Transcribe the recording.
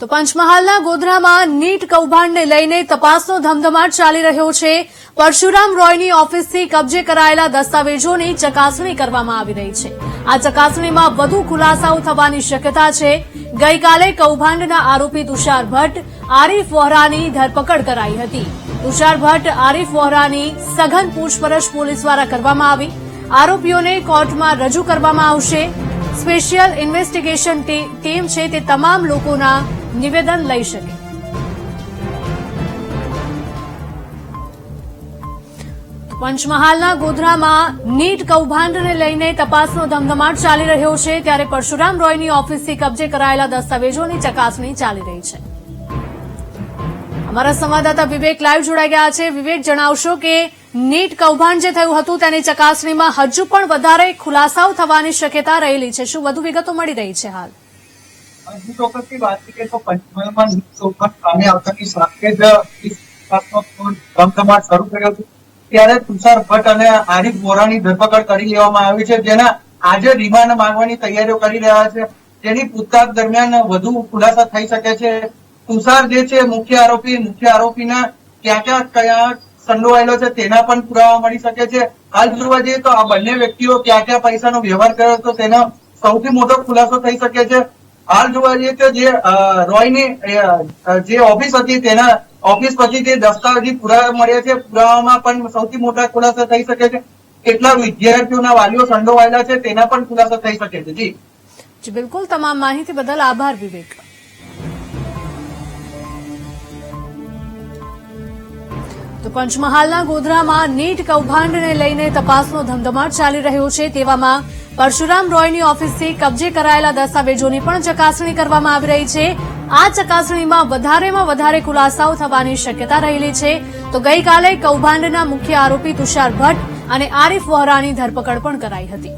તો પંચમહાલના ગોધરામાં નીટ કૌભાંડને લઈને તપાસનો ધમધમાટ ચાલી રહ્યો છે। પરશુરામ રોયની ઓફિસથી કબજે કરાયેલા દસ્તાવેજોની ચકાસણી કરવામાં આવી રહી છે। આ ચકાસણીમાં વધુ ખુલાસાઓ થવાની શક્યતા છે। ગઈકાલે કૌભાંડના આરોપી તુષાર ભટ્ટ, આરીફ વોહરાની ધરપકડ કરાઈ હતી। તુષાર ભટ્ટ, આરીફ વોહરાની સઘન પૂછપરછ પોલીસ દ્વારા કરવામાં આવી। આરોપીઓને કોર્ટમાં રજૂ કરવામાં આવશે। સ્પેશિયલ ઇન્વેસ્ટિગેશન ટીમ છે તે તમામ લોકોના નિવેદન લઈ શકે। પંચમહાલના ગોધરામાં નીટ કૌભાંડને લઈને તપાસનો ધમધમાટ ચાલી રહ્યો છે, ત્યારે પરશુરામ રોયની ઓફિસથી કબજે કરાયેલા દસ્તાવેજોની ચકાસણી ચાલી રહી છે। અમારા સંવાદદાતા વિવેક લાઈવ જોડાઈ ગયા છે। વિવેક, જણાવશો કે નીટ કૌભાંડ જે થયું હતું તેની ચકાસણીમાં હજુ પણ વધારે ખુલાસાઓ થવાની શક્યતા રહેલી છે। શું વધુ વિગતો મળી રહી છે હાલ? હજુ ચોક્કસથી વાત કરીએ તો પંચમહાલમાં નીટ કૌભાંડ સામે આવતાની સાથે જ ધમધમાટ શરૂ કર્યો છે। ત્યારે તુષાર ભટ્ટ અને આરીફ વોહરાની ધરપકડ કરી લેવામાં આવી છે, જેના આજે રિમાન્ડ માંગવાની તૈયારીઓ કરી રહ્યા છે, જેની પૂછતાછ દરમિયાન વધુ ખુલાસા થઈ શકે છે। તુષાર જે છે મુખ્ય આરોપીના ક્યાં સંડોવાયેલો છે તેના પણ પુરાવા મળી શકે છે। હાલ જોવા જઈએ તો આ બંને વ્યક્તિઓ ક્યાં પૈસાનો વ્યવહાર કર્યો હતો તેનો સૌથી મોટો ખુલાસો થઈ શકે છે। હાલ જોવા જઈએ તો જે રોયની જે ઓફિસ હતી તેના ઓફિસ પછી જે દસ્તાવેજી પુરાવા મળ્યા છે, પુરાવામાં પણ સૌથી મોટા ખુલાસા થઈ શકે છે। કેટલા વિદ્યાર્થીઓના વાલીઓ સંડોવાયેલા છે તેના પણ ખુલાસા થઈ શકે છે। જી બિલકુલ, તમામ માહિતી બદલ આભાર વિવેક। તો પંચમહાલના ગોધરામાં નીટ કૌભાંડને લઈને તપાસનો ધમધમાટ ચાલી રહ્યો છે, તેવામાં પરશુરામ રોયની ઓફિસથી કબજે કરાયેલા દસ્તાવેજોની પણ ચકાસણી કરવામાં આવી રહી છે। આ ચકાસણીમાં વધારેમાં વધારે ખુલાસાઓ થવાની શક્યતા રહેલી છે। તો ગઈકાલે કૌભાંડના મુખ્ય આરોપી તુષાર ભટ્ટ અને આરીફ વોહરાની ધરપકડ પણ કરાઈ હતી।